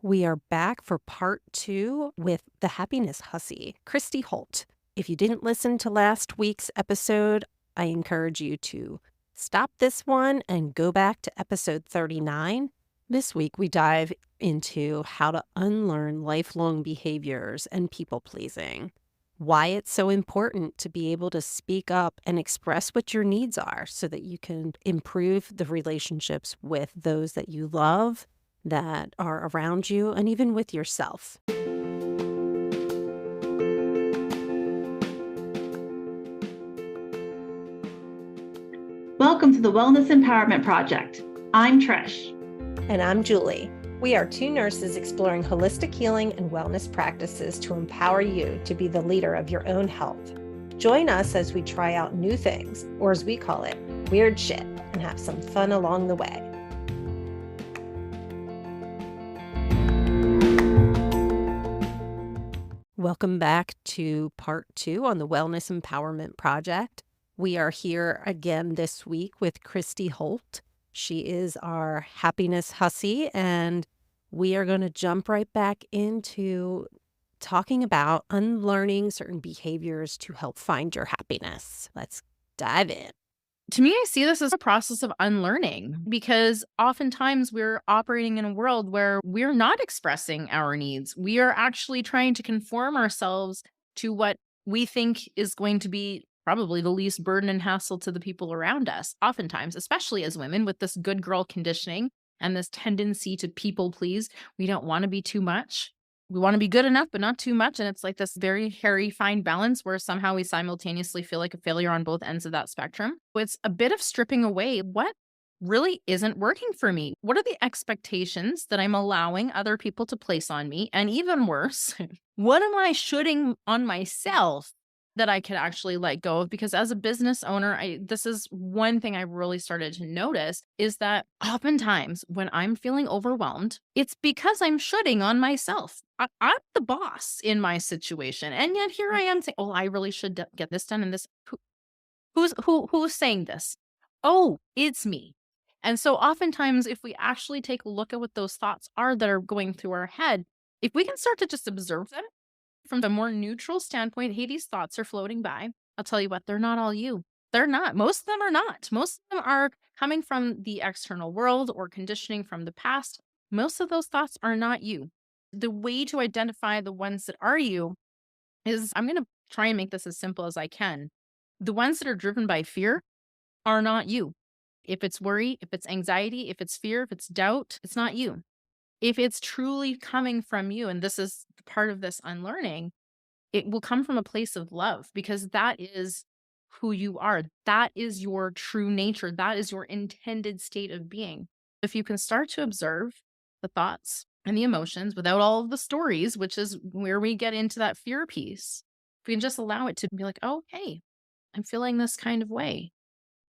We are back for part 2 with the happiness hussy, Christy Holt. If you didn't listen to last week's episode, I encourage you to stop this one and go back to episode 39. This week, we dive into how to unlearn lifelong behaviors and people-pleasing, why it's so important to be able to speak up and express what your needs are so that you can improve the relationships with those that you love, that are around you, and even with yourself. Welcome to the Wellness Empowerment Project. I'm Trish. And I'm Julie. We are two nurses exploring holistic healing and wellness practices to empower you to be the leader of your own health. Join us as we try out new things, or as we call it, weird shit, and have some fun along the way. Welcome back to part 2 on the Wellness Empowerment Project. We are here again this week with Christy Holt. She is our happiness hussy, and we are going to jump right back into talking about unlearning certain behaviors to help find your happiness. Let's dive in. To me, I see this as a process of unlearning because oftentimes we're operating in a world where we're not expressing our needs. We are actually trying to conform ourselves to what we think is going to be probably the least burden and hassle to the people around us, oftentimes, especially as women with this good girl conditioning and this tendency to people please. We don't want to be too much. We want to be good enough, but not too much. And it's like this very hairy, fine balance where somehow we simultaneously feel like a failure on both ends of that spectrum. It's a bit of stripping away what really isn't working for me. What are the expectations that I'm allowing other people to place on me? And even worse, what am I shooting on myself that I could actually let go of? Because as a business owner, this is one thing I really started to notice is that oftentimes when I'm feeling overwhelmed, it's because I'm shooting on myself. I'm the boss in my situation. And yet here I am saying, oh, I really should get this done. And this, who's saying this? Oh, it's me. And so oftentimes if we actually take a look at what those thoughts are that are going through our head, if we can start to just observe them from the more neutral standpoint, hey, these thoughts are floating by. I'll tell you what, they're not all you. They're not. Most of them are not. Most of them are coming from the external world or conditioning from the past. Most of those thoughts are not you. The way to identify the ones that are you is I'm going to try and make this as simple as I can. The ones that are driven by fear are not you. If it's worry, if it's anxiety, if it's fear, if it's doubt, it's not you. If it's truly coming from you, and this is part of this unlearning, it will come from a place of love because that is who you are. That is your true nature. That is your intended state of being. If you can start to observe the thoughts and the emotions without all of the stories, which is where we get into that fear piece, if we can just allow it to be like, oh, hey, I'm feeling this kind of way.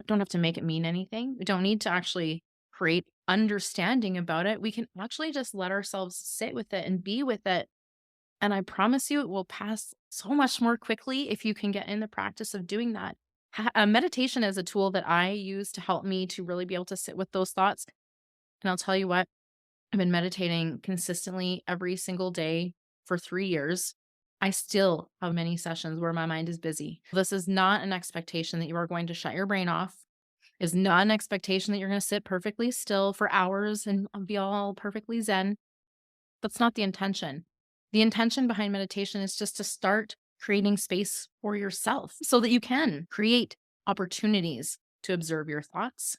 I don't have to make it mean anything. We don't need to actually create understanding about it. We can actually just let ourselves sit with it and be with it. And I promise you, it will pass so much more quickly if you can get in the practice of doing that. Meditation is a tool that I use to help me to really be able to sit with those thoughts. And I'll tell you what, I've been meditating consistently every single day for 3 years. I still have many sessions where my mind is busy. This is not an expectation that you are going to shut your brain off. It's not an expectation that you're going to sit perfectly still for hours and be all perfectly zen. That's not the intention. The intention behind meditation is just to start creating space for yourself so that you can create opportunities to observe your thoughts,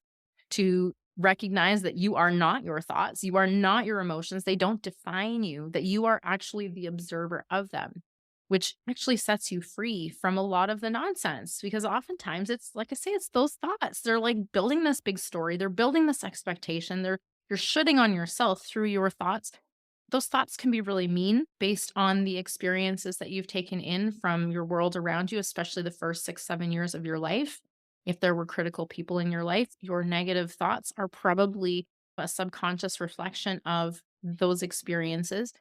to recognize that you are not your thoughts, you are not your emotions, they don't define you, that you are actually the observer of them, which actually sets you free from a lot of the nonsense. Because oftentimes it's, like I say, it's those thoughts. They're like building this big story, they're building this expectation, you're shooting on yourself through your thoughts. Those thoughts can be really mean based on the experiences that you've taken in from your world around you, especially the first 6, 7 years of your life. If there were critical people in your life, your negative thoughts are probably a subconscious reflection of those experiences.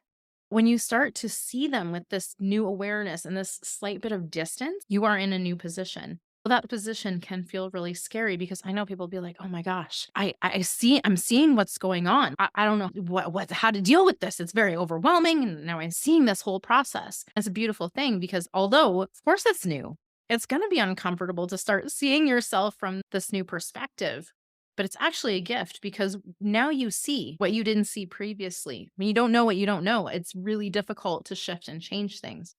When you start to see them with this new awareness and this slight bit of distance, you are in a new position. That position can feel really scary because I know people be like, "Oh my gosh, I'm seeing what's going on. I don't know how to deal with this. It's very overwhelming. And now I'm seeing this whole process." It's a beautiful thing because although, of course, it's new, it's going to be uncomfortable to start seeing yourself from this new perspective. But it's actually a gift because now you see what you didn't see previously. When you don't know what you don't know, it's really difficult to shift and change things.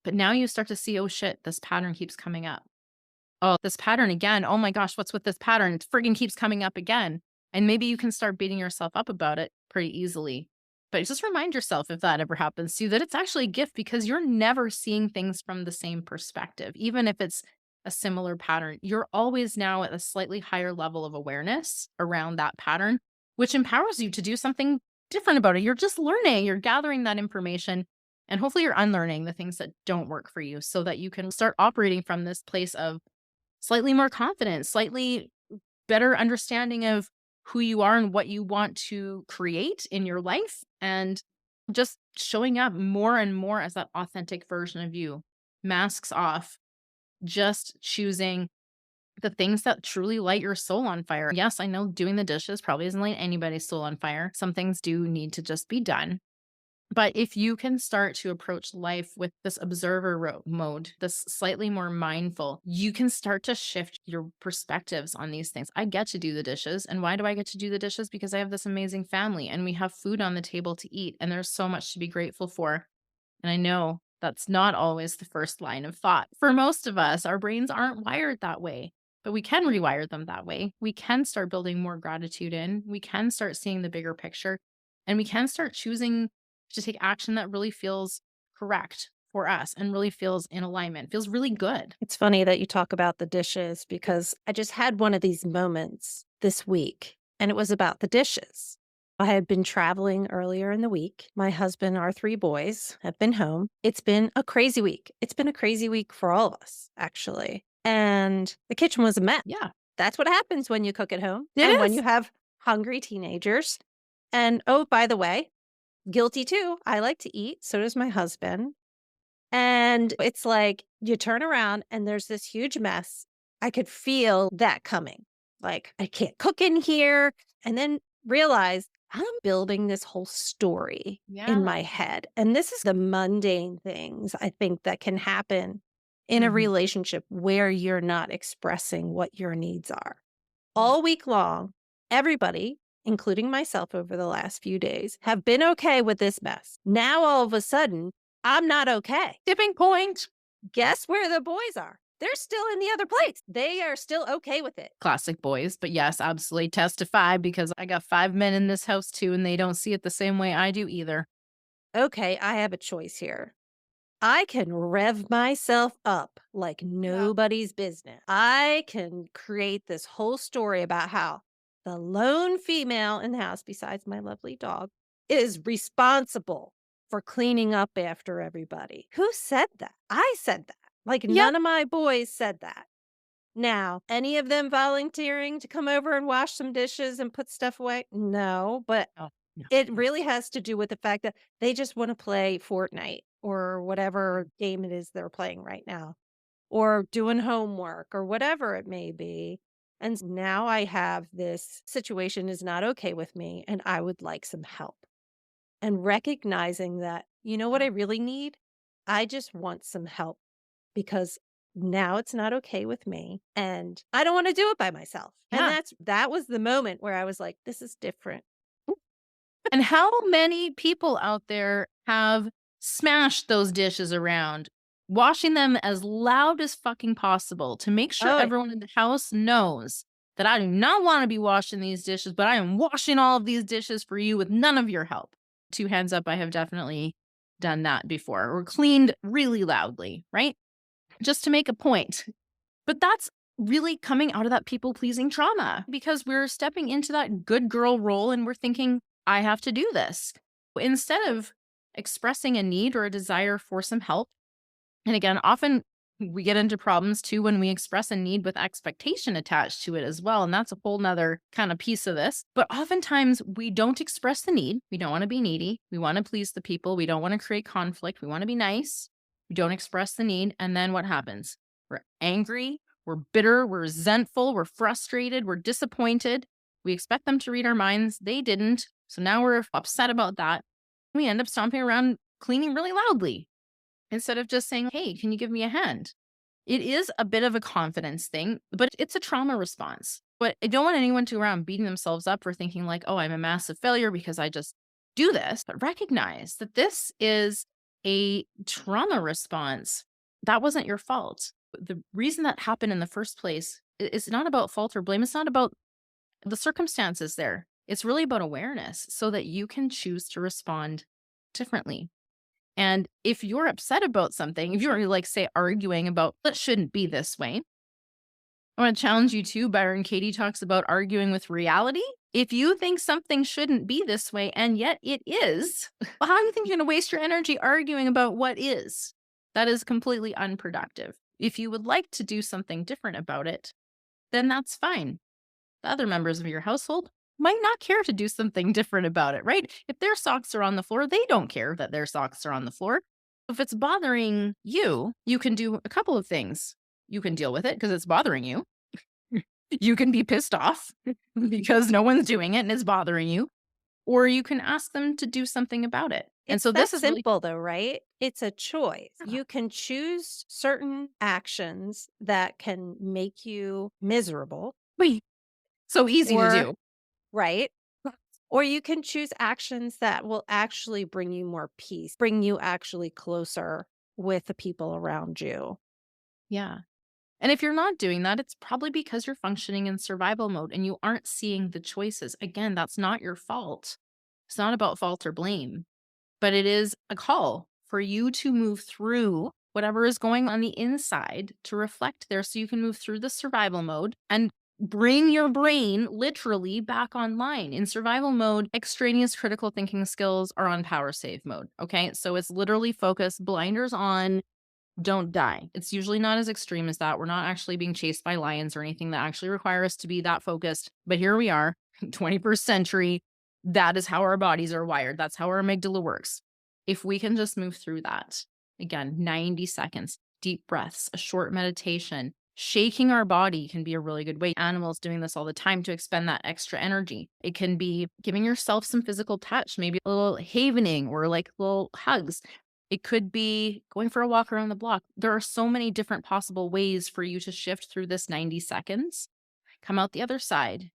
But now you start to see, oh shit, this pattern keeps coming up. Oh, this pattern again. Oh my gosh, what's with this pattern? It friggin' keeps coming up again. And maybe you can start beating yourself up about it pretty easily. But just remind yourself if that ever happens to you that it's actually a gift because you're never seeing things from the same perspective. Even if it's a similar pattern, you're always now at a slightly higher level of awareness around that pattern, which empowers you to do something different about it. You're just learning, you're gathering that information, and hopefully you're unlearning the things that don't work for you so that you can start operating from this place of slightly more confident, slightly better understanding of who you are and what you want to create in your life, and just showing up more and more as that authentic version of you. Masks off, just choosing the things that truly light your soul on fire. Yes, I know doing the dishes probably isn't light anybody's soul on fire. Some things do need to just be done. But if you can start to approach life with this mode, this slightly more mindful, you can start to shift your perspectives on these things. I get to do the dishes. And why do I get to do the dishes? Because I have this amazing family and we have food on the table to eat. And there's so much to be grateful for. And I know that's not always the first line of thought. For most of us, our brains aren't wired that way, but we can rewire them that way. We can start building more gratitude in, we can start seeing the bigger picture, and we can start choosing to take action that really feels correct for us and really feels in alignment, feels really good. It's funny that you talk about the dishes because I just had one of these moments this week, and it was about the dishes. I had been traveling earlier in the week. My husband, our 3 boys have been home. It's been a crazy week. It's been a crazy week for all of us, actually. And the kitchen was a mess. Yeah, That's what happens when you cook at home it and when is. you have hungry teenagers. And oh, by the way, guilty too. I like to eat. So does my husband. And it's like you turn around and there's this huge mess. I could feel that coming. Like, I can't cook in here. And then realize I'm building this whole story in Yeah. my head. And this is the mundane things I think that can happen in a Mhm. relationship where you're not expressing what your needs are. Yeah. All week long, everybody, including myself over the last few days, have been okay with this mess. Now, all of a sudden, I'm not okay. Tipping point. Guess where the boys are? They're still in the other place. They are still okay with it. Classic boys, but yes, absolutely testify because I got 5 men in this house too, and they don't see it the same way I do either. Okay, I have a choice here. I can rev myself up like Yeah. nobody's business. I can create this whole story about how the lone female in the house, besides my lovely dog, is responsible for cleaning up after everybody. Who said that? I said that. Like, Yep. none of my boys said that. Now, any of them volunteering to come over and wash some dishes and put stuff away? No, but Oh, no. it really has to do with the fact that they just wanna play Fortnite or whatever game it is they're playing right now, or doing homework or whatever it may be, and now I have this situation is not okay with me, and I would like some help. And recognizing that, you know what Yeah. I really need? I just want some help because now it's not okay with me, and I don't wanna do it by myself, and Yeah. that was the moment where I was like, "This is different." And how many people out there have smashed those dishes around, washing them as loud as fucking possible to make sure Oh, everyone in the house knows that I do not want to be washing these dishes, but I am washing all of these dishes for you with none of your help. 2 hands up, I have definitely done that before or cleaned really loudly, right? Just to make a point. But that's really coming out of that people pleasing trauma because we're stepping into that good girl role and we're thinking, I have to do this. Instead of expressing a need or a desire for some help. And again, often we get into problems too when we express a need with expectation attached to it as well. And that's a whole nother kind of piece of this. But oftentimes we don't express the need. We don't want to be needy. We want to please the people. We don't want to create conflict. We want to be nice. We don't express the need. And then what happens? We're angry. We're bitter, we're resentful, we're frustrated, we're disappointed. We expect them to read our minds. They didn't. So now we're upset about that. We end up stomping around cleaning really loudly instead of just saying, hey, can you give me a hand? It is a bit of a confidence thing, but it's a trauma response. But I don't want anyone to go around beating themselves up for thinking like, oh, I'm a massive failure because I just do this. But recognize that this is a trauma response. That wasn't your fault. The reason that happened in the first place is not about fault or blame. It's not about the circumstances there. It's really about awareness so that you can choose to respond differently. And if you're upset about something, if you're like, say, arguing about that shouldn't be this way, I want to challenge you too. Byron Katie talks about arguing with reality. If you think something shouldn't be this way and yet it is, well, how do you think you're going to waste your energy arguing about what is? That is completely unproductive. If you would like to do something different about it, then that's fine. The other members of your household might not care to do something different about it, right? If their socks are on the floor, they don't care that their socks are on the floor. If it's bothering you, you can do a couple of things. You can deal with it because it's bothering you. You can be pissed off because no one's doing it and it's bothering you. Or you can ask them to do something about it. And It's so that this is really simple though, right? It's a choice. Yeah. You can choose certain actions that can make you miserable, wait, so easy to or do. right? Or you can choose actions that will actually bring you more peace, bring you actually closer with the people around you. Yeah. And if you're not doing that, it's probably because you're functioning in survival mode and you aren't seeing the choices. Again, that's not your fault. It's not about fault or blame, but it is a call for you to move through whatever is going on the inside to reflect there so you can move through the survival mode and bring your brain literally back online. In survival mode, extraneous critical thinking skills are on power save mode. Okay. So it's literally focused, blinders on, don't die. It's usually not as extreme as that. We're not actually being chased by lions or anything that actually require us to be that focused. But here we are, 21st century. That is how our bodies are wired. That's how our amygdala works. If we can just move through that, again, 90 seconds, deep breaths, a short meditation, shaking our body can be a really good way. Animals doing this all the time to expend that extra energy. It can be giving yourself some physical touch, maybe a little havening or like little hugs. It could be going for a walk around the block. There are so many different possible ways for you to shift through this 90 seconds, come out the other side.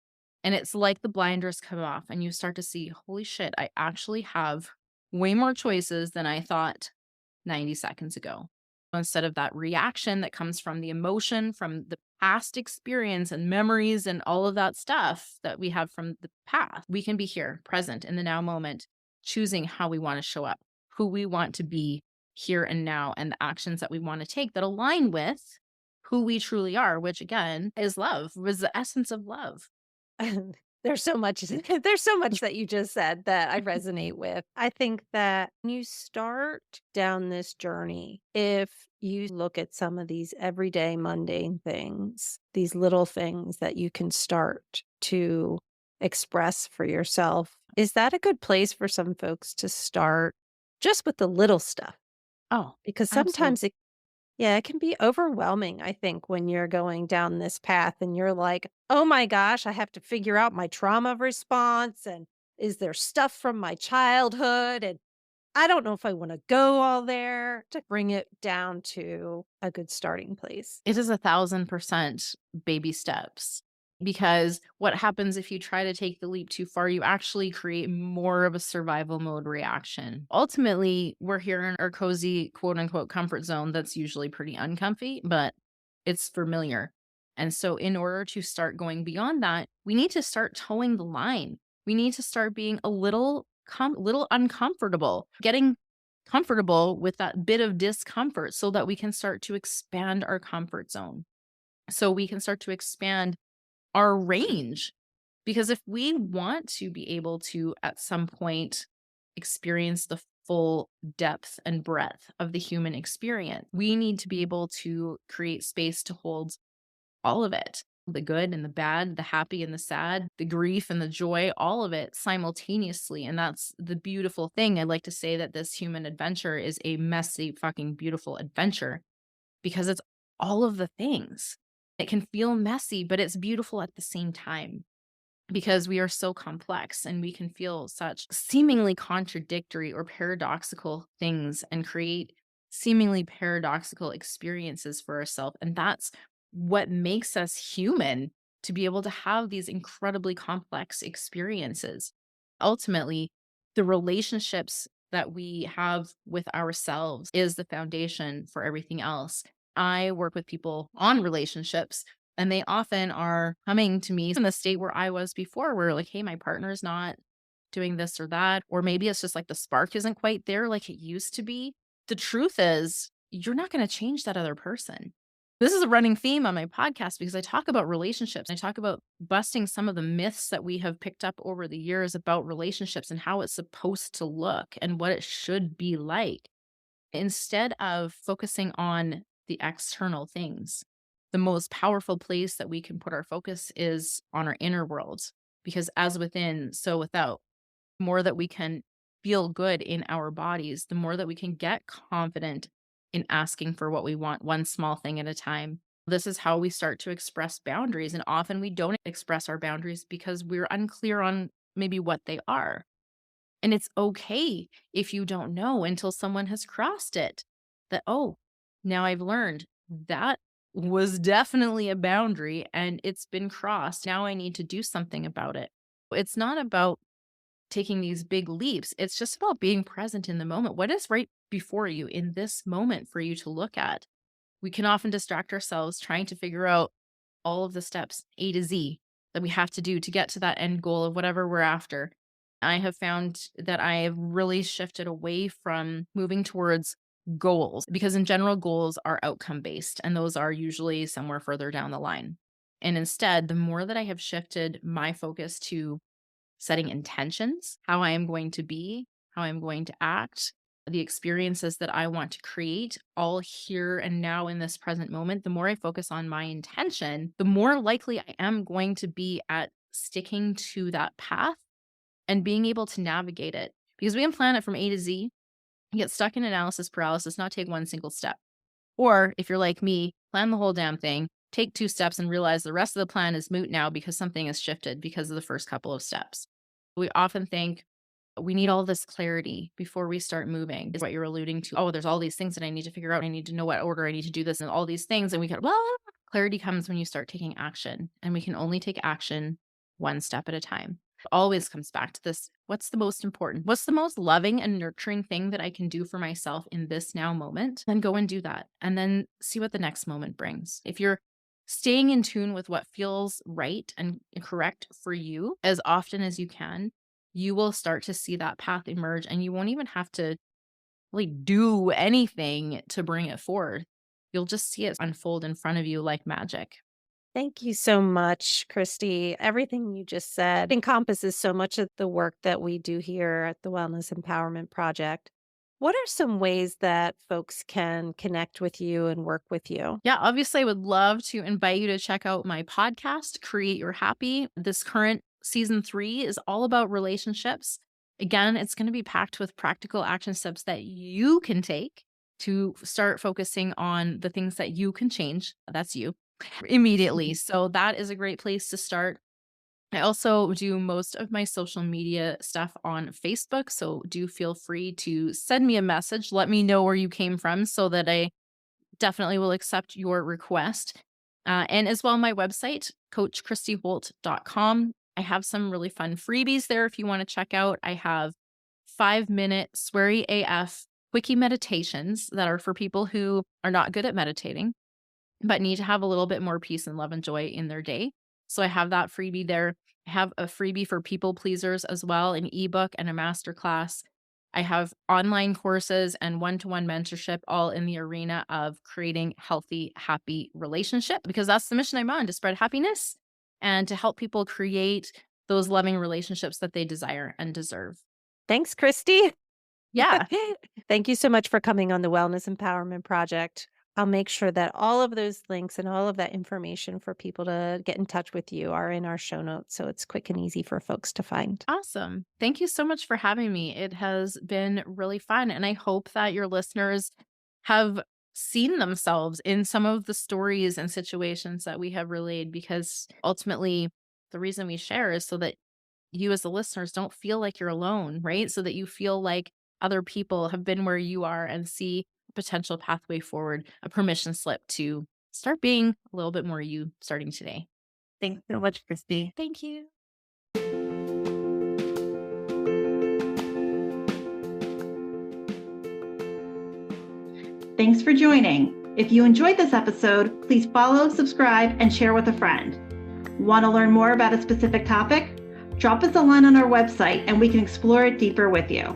And it's like the blinders come off and you start to see, holy shit, I actually have way more choices than I thought 90 seconds ago. Instead of that reaction that comes from the emotion, from the past experience and memories and all of that stuff that we have from the past, we can be here, present in the now moment, choosing how we want to show up, who we want to be here and now, and the actions that we want to take that align with who we truly are, which again is love, was the essence of love. There's so much there's so much that you just said that I resonate with. I think that when you start down this journey, if you look at some of these everyday mundane things, these little things that you can start to express for yourself, is that a good place for some folks to start just with the little stuff? Oh, Because absolutely. sometimes it can be overwhelming, I think, when you're going down this path and you're like, "Oh my gosh, I have to figure out my trauma response, and is there stuff from my childhood, and I don't know if I wanna go all there," to bring it down to a good starting place. It is 1,000% baby steps because what happens if you try to take the leap too far, you actually create more of a survival mode reaction. Ultimately, we're here in our cozy, quote unquote, comfort zone that's usually pretty uncomfy, but it's familiar. And so, in order to start going beyond that, we need to start towing the line. We need to start being a little uncomfortable, getting comfortable with that bit of discomfort so that we can start to expand our comfort zone. So we can start to expand our range. Because if we want to be able to, at some point, experience the full depth and breadth of the human experience, we need to be able to create space to hold all of it, the good and the bad, the happy and the sad, the grief and the joy, all of it simultaneously. And that's the beautiful thing. I like to say that this human adventure is a messy, fucking beautiful adventure because it's all of the things. It can feel messy, but it's beautiful at the same time because we are so complex and we can feel such seemingly contradictory or paradoxical things and create seemingly paradoxical experiences for ourselves. And that's what makes us human, to be able to have these incredibly complex experiences. Ultimately, the relationships that we have with ourselves is the foundation for everything else. I work with people on relationships, and they often are coming to me in the state where I was before, where like, hey, my partner's not doing this or that. Or maybe it's just like the spark isn't quite there like it used to be. The truth is, you're not going to change that other person. This is a running theme on my podcast because I talk about relationships. I talk about busting some of the myths that we have picked up over the years about relationships and how it's supposed to look and what it should be like, instead of focusing on the external things. The most powerful place that we can put our focus is on our inner world, because as within, so without. The more that we can feel good in our bodies, the more that we can get confident in asking for what we want, one small thing at a time. This is how we start to express boundaries. And often we don't express our boundaries because we're unclear on maybe what they are. And it's okay if you don't know until someone has crossed it. That, oh, now I've learned that was definitely a boundary and it's been crossed. Now I need to do something about it. It's not about taking these big leaps. It's just about being present in the moment. What is right before you in this moment for you to look at? We can often distract ourselves trying to figure out all of the steps A to Z that we have to do to get to that end goal of whatever we're after. I have found that I have really shifted away from moving towards goals, because in general, goals are outcome based and those are usually somewhere further down the line. And instead, the more that I have shifted my focus to setting intentions, how I am going to be, how I'm going to act, the experiences that I want to create, all here and now in this present moment, the more I focus on my intention, the more likely I am going to be at sticking to that path and being able to navigate it. Because we can plan it from A to Z, get stuck in analysis paralysis, not take one single step. Or if you're like me, plan the whole damn thing, take 2 steps and realize the rest of the plan is moot now because something has shifted because of the first couple of steps. We often think we need all this clarity before we start moving, is what you're alluding to. Oh, there's all these things that I need to figure out. I need to know what order I need to do this and all these things. And we can, well, clarity comes when you start taking action. And we can only take action one step at a time. It always comes back to this: what's the most important? What's the most loving and nurturing thing that I can do for myself in this now moment? Then go and do that. And then see what the next moment brings. If you're staying in tune with what feels right and correct for you as often as you can, you will start to see that path emerge and you won't even have to really do anything to bring it forward. You'll just see it unfold in front of you like magic. Thank you so much, Christy. Everything you just said encompasses so much of the work that we do here at the Wellness Empowerment Project. What are some ways that folks can connect with you and work with you? Yeah, obviously, I would love to invite you to check out my podcast, Create Your Happy. This current season 3 is all about relationships. Again, it's going to be packed with practical action steps that you can take to start focusing on the things that you can change. That's you immediately. Mhm. So, that is a great place to start. I also do most of my social media stuff on Facebook. So, do feel free to send me a message. Let me know where you came from so that I definitely will accept your request. And as well, my website, coachchristyholt.com. I have some really fun freebies there if you want to check out. I have 5-minute sweary AF quickie meditations that are for people who are not good at meditating, but need to have a little bit more peace and love and joy in their day. So I have that freebie there. I have a freebie for people pleasers as well, an ebook and a masterclass. I have online courses and one-to-one mentorship, all in the arena of creating healthy, happy relationship, because that's the mission I'm on, to spread happiness and to help people create those loving relationships that they desire and deserve. Thanks, Christy. Yeah. Thank you so much for coming on the Wellness Empowerment Project. I'll make sure that all of those links and all of that information for people to get in touch with you are in our show notes, so it's quick and easy for folks to find. Awesome. Thank you so much for having me. It has been really fun. And I hope that your listeners have seen themselves in some of the stories and situations that we have relayed, because ultimately the reason we share is so that you as the listeners don't feel like you're alone, right? So that you feel like other people have been where you are and see a potential pathway forward, a permission slip to start being a little bit more you starting today. Thanks so much, Christy. Thank you. Thanks for joining. If you enjoyed this episode, please follow, subscribe, and share with a friend. Want to learn more about a specific topic? Drop us a line on our website and we can explore it deeper with you.